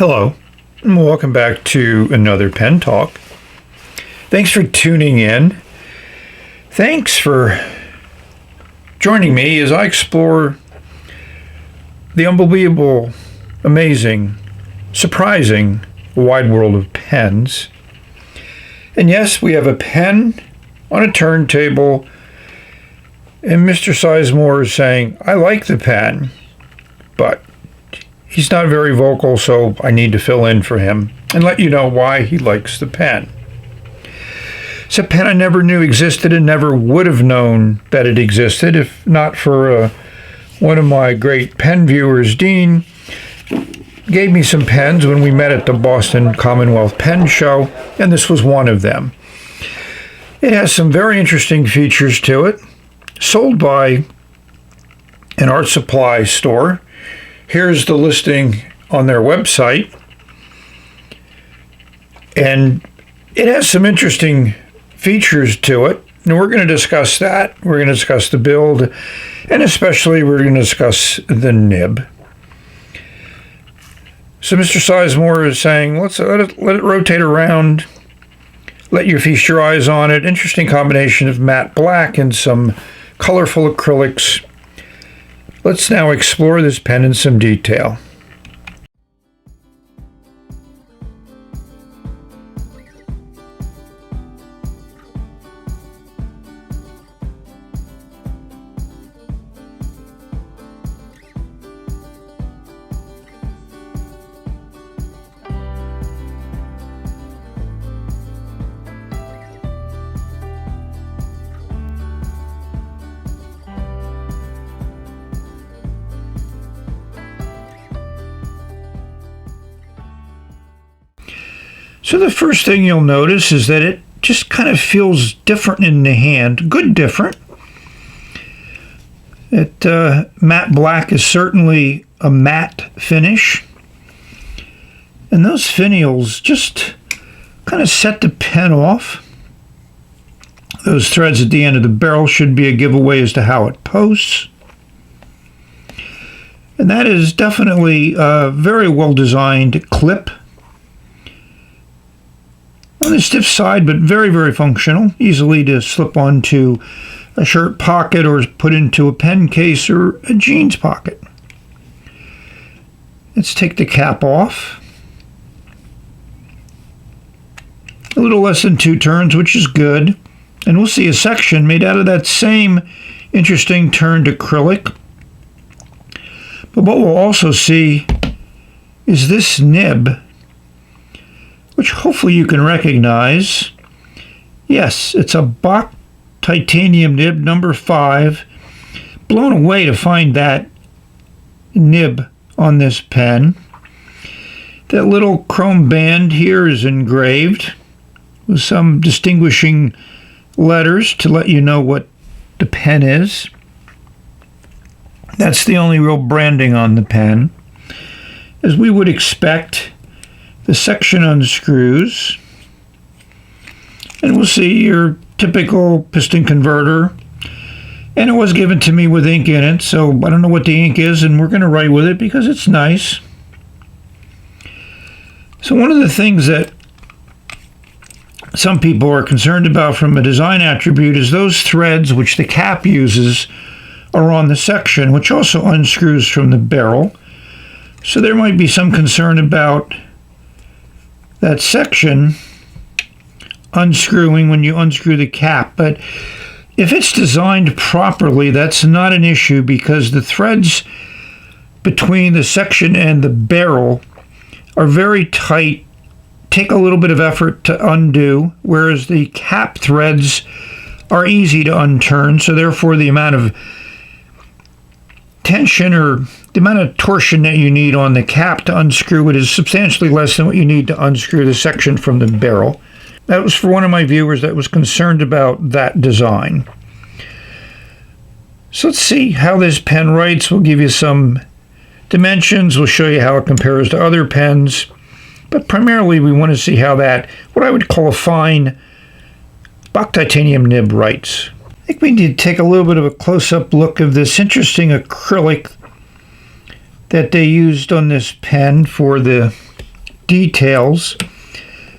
Hello, and welcome back to another Pen Talk. Thanks for tuning in. Thanks for joining me as I explore the unbelievable, amazing, surprising, wide world of pens. And yes, we have a pen on a turntable, and Mr. Sizemore is saying, I like the pen, but he's not very vocal, so I need to fill in for him and let you know why he likes the pen. It's a pen I never knew existed and never would have known that it existed if not for one of my great pen viewers, Dean, gave me some pens when we met at the Boston Commonwealth Pen Show, and this was one of them. It has some very interesting features to it, sold by an art supply store. Here's the listing on their website, and it has some interesting features to it, and we're going to discuss that. We're going to discuss the build, and especially we're going to discuss the nib. So Mr. Sizemore is saying, let's let it rotate around, let you feast your eyes on it. Interesting combination of matte black and some colorful acrylics. Let's now explore this pen in some detail. So the first thing you'll notice is that it just kind of feels different in the hand. Good different. Matte black is certainly a matte finish. And those finials just kind of set the pen off. Those threads at the end of the barrel should be a giveaway as to how it posts. And that is definitely a very well designed clip. On the stiff side, but very, very functional. Easily to slip onto a shirt pocket or put into a pen case or a jeans pocket. Let's take the cap off. A little less than 2 turns, which is good. And we'll see a section made out of that same interesting turned acrylic. But what we'll also see is this nib, which hopefully you can recognize. Yes, it's a Bock titanium nib number 5. Blown away to find that nib on this pen. That little chrome band here is engraved with some distinguishing letters to let you know what the pen is. That's the only real branding on the pen. As we would expect, the section unscrews, and we'll see your typical piston converter. And it was given to me with ink in it, so I don't know what the ink is, and we're going to write with it because it's nice. So one of the things that some people are concerned about from a design attribute is those threads which the cap uses are on the section, which also unscrews from the barrel. So there might be some concern about that section unscrewing when you unscrew the cap, but if it's designed properly, that's not an issue because the threads between the section and the barrel are very tight, take a little bit of effort to undo, whereas the cap threads are easy to unturn, so therefore the amount of tension or the amount of torsion that you need on the cap to unscrew it is substantially less than what you need to unscrew the section from the barrel. That was for one of my viewers that was concerned about that design. So let's see how this pen writes. We'll give you some dimensions. We'll show you how it compares to other pens. But primarily we want to see how that, what I would call a fine Bock titanium nib writes. I think we need to take a little bit of a close-up look of this interesting acrylic that they used on this pen for the details.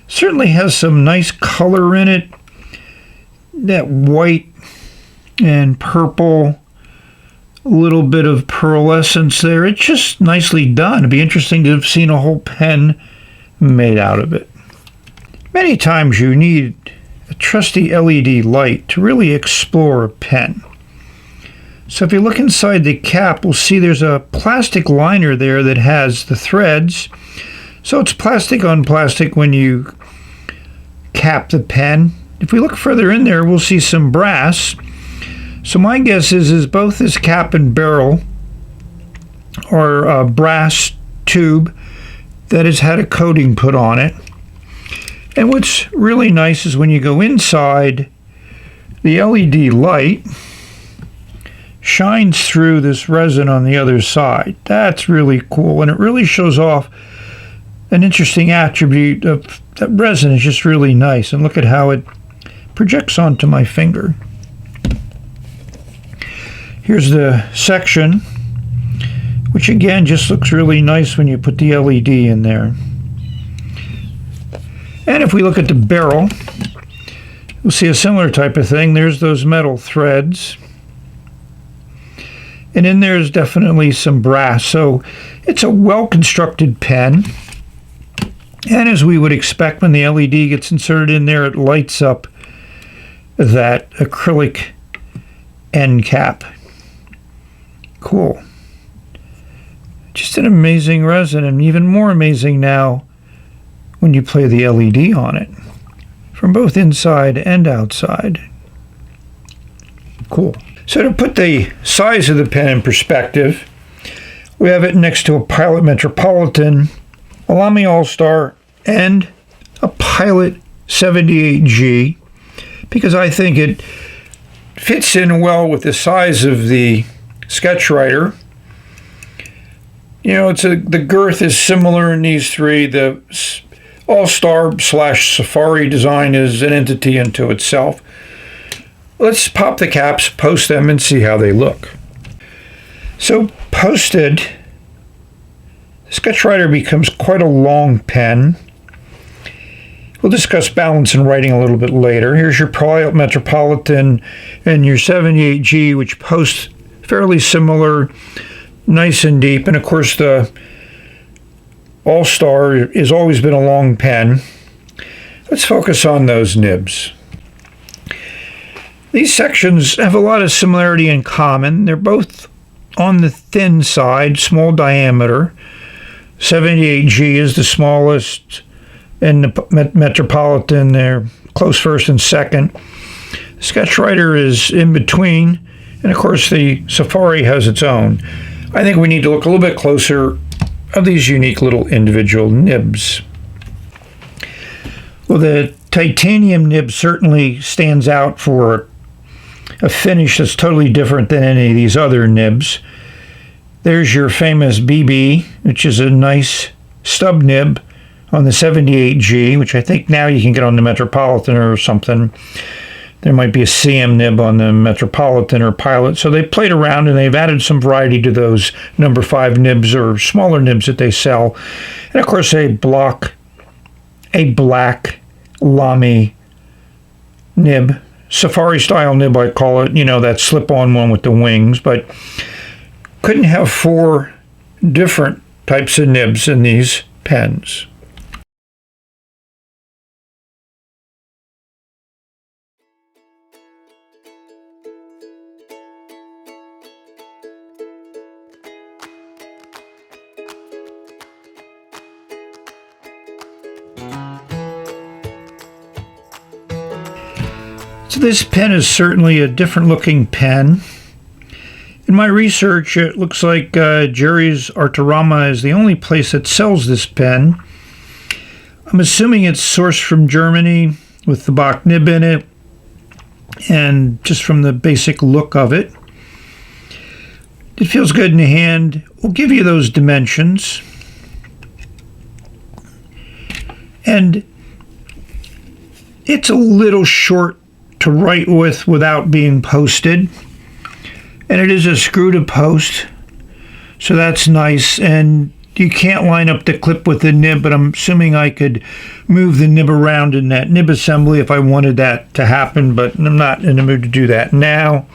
Certainly has some nice color in it. That white and purple, a little bit of pearlescence there. It's just nicely done. It'd be interesting to have seen a whole pen made out of it. Many times you need a trusty LED light to really explore a pen. So if you look inside the cap, we'll see there's a plastic liner there that has the threads. So it's plastic on plastic when you cap the pen. If we look further in there, we'll see some brass. So my guess is both this cap and barrel are a brass tube that has had a coating put on it. And what's really nice is when you go inside, the LED light shines through this resin on the other side. That's really cool, and it really shows off an interesting attribute of that resin. Is just really nice, and look at how it projects onto my finger. Here's the section, which again just looks really nice when you put the LED in there. And if we look at the barrel, we'll see a similar type of thing. There's those metal threads. And in there is definitely some brass. So it's a well-constructed pen. And as we would expect, when the LED gets inserted in there, it lights up that acrylic end cap. Cool. Just an amazing resin, and even more amazing now when you play the LED on it, from both inside and outside. Cool. So to put the size of the pen in perspective, we have it next to a Pilot Metropolitan, a Lamy All-Star, and a Pilot 78G, because I think it fits in well with the size of the SketchWriter. You know, the girth is similar in these three. The All-Star / Safari design is an entity unto itself. Let's pop the caps, post them, and see how they look. So posted, the SketchWriter becomes quite a long pen. We'll discuss balance and writing a little bit later. Here's your Pilot Metropolitan and your 78G, which post fairly similar, nice and deep. And of course, the All-Star has always been a long pen. Let's focus on those nibs. These sections have a lot of similarity in common. They're both on the thin side, small diameter. 78G is the smallest, and the Metropolitan, they're close first and second. SketchWriter is in between, and of course the Safari has its own. I think we need to look a little bit closer at these unique little individual nibs. Well, the titanium nib certainly stands out for a finish that's totally different than any of these other nibs. There's your famous BB, which is a nice stub nib on the 78G, which I think now you can get on the Metropolitan or something. There might be a CM nib on the Metropolitan or Pilot. So they played around and they've added some variety to those number 5 nibs or smaller nibs that they sell. And of course a black Lamy nib, Safari style nib I call it, you know, that slip-on one with the wings, but couldn't have 4 different types of nibs in these pens. So this pen is certainly a different looking pen. In my research, it looks like Jerry's Artorama is the only place that sells this pen. I'm assuming it's sourced from Germany with the Bock nib in it, and just from the basic look of it. It feels good in the hand. We'll give you those dimensions. And it's a little short to write with without being posted. And it is a screw to post, so that's nice. And you can't line up the clip with the nib, but I'm assuming I could move the nib around in that nib assembly if I wanted that to happen, but I'm not in the mood to do that now.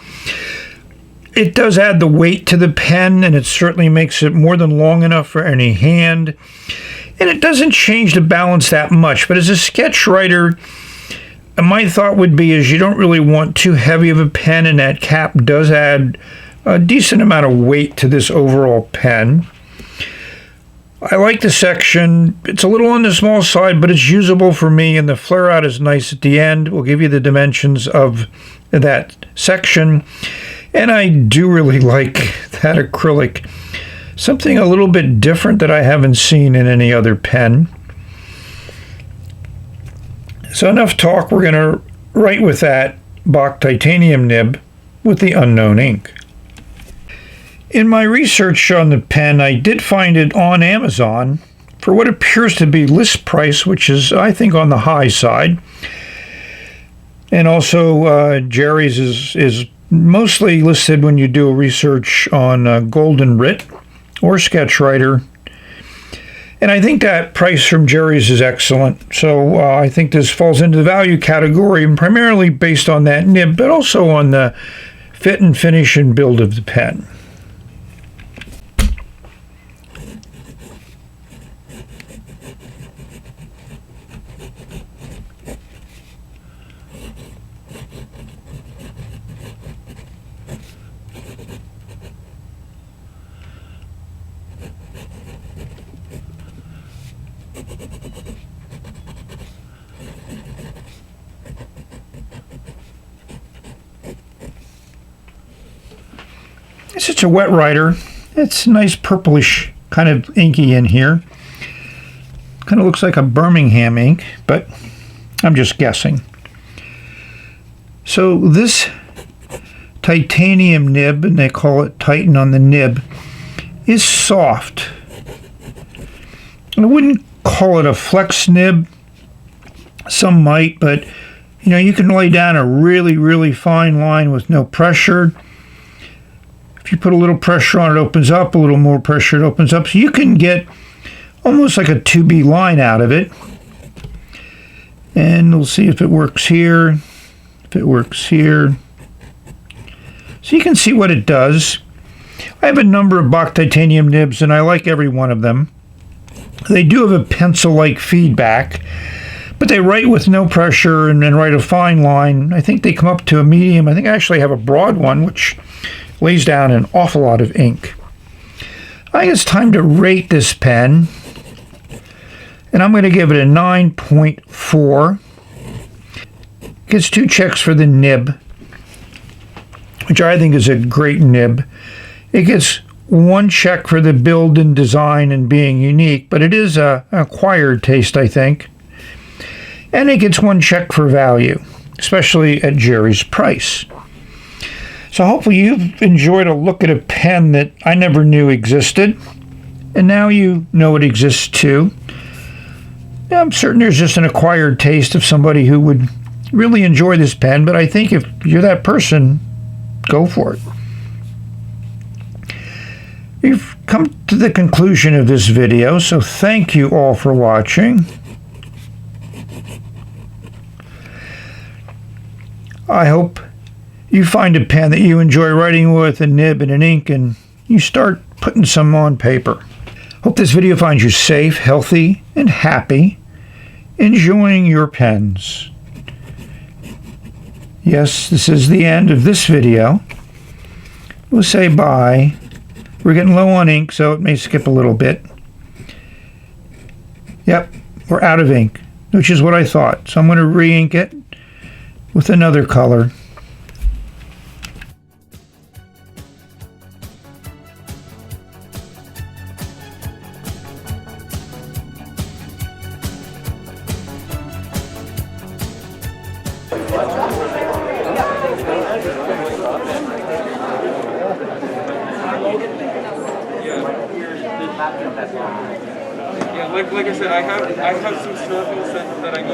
It does add the weight to the pen, and it certainly makes it more than long enough for any hand. And it doesn't change the balance that much, but as a SketchWriter, my thought would be is you don't really want too heavy of a pen, and that cap does add a decent amount of weight to this overall pen. I like the section. It's a little on the small side, but it's usable for me, and the flare out is nice at the end. We'll give you the dimensions of that section. And I do really like that acrylic. Something a little bit different that I haven't seen in any other pen. So enough talk. We're going to write with that Bock titanium nib with the unknown ink. In my research on the pen, I did find it on Amazon for what appears to be list price, which is, I think, on the high side. And also, Jerry's is mostly listed when you do a research on Goldenritt or SketchWriter. And I think that price from Jerry's is excellent. So I think this falls into the value category, and primarily based on that nib, but also on the fit and finish and build of the pen. It's a wet writer. It's nice purplish, kind of inky in here. Kind of looks like a Birmingham ink, but I'm just guessing. So this titanium nib, and they call it Titan on the nib, is soft. I wouldn't call it a flex nib. Some might, but you know, you can lay down a really, really fine line with no pressure. If you put a little pressure on it, opens up. A little more pressure, it opens up. So you can get almost like a 2B line out of it. And we'll see if it works here, if it works here. So you can see what it does. I have a number of Bock titanium nibs, and I like every one of them. They do have a pencil-like feedback, but they write with no pressure and then write a fine line. I think they come up to a medium. I think I actually have a broad one, which lays down an awful lot of ink. I think it's time to rate this pen, and I'm going to give it a 9.4. Gets 2 checks for the nib, which I think is a great nib. It gets 1 check for the build and design and being unique, but it is an acquired taste, I think. And it gets 1 check for value, especially at Jerry's price. So hopefully you've enjoyed a look at a pen that I never knew existed, and now you know it exists too. Yeah, I'm certain there's just an acquired taste of somebody who would really enjoy this pen, but I think if you're that person, go for it. We've come to the conclusion of this video, so thank you all for watching. I hope you find a pen that you enjoy writing with, a nib and an ink, and you start putting some on paper. Hope this video finds you safe, healthy, and happy, enjoying your pens. Yes, this is the end of this video. We'll say bye. We're getting low on ink, so it may skip a little bit. Yep, we're out of ink, which is what I thought. So I'm going to re-ink it with another color. Yeah, like I said, I have some circles that I need.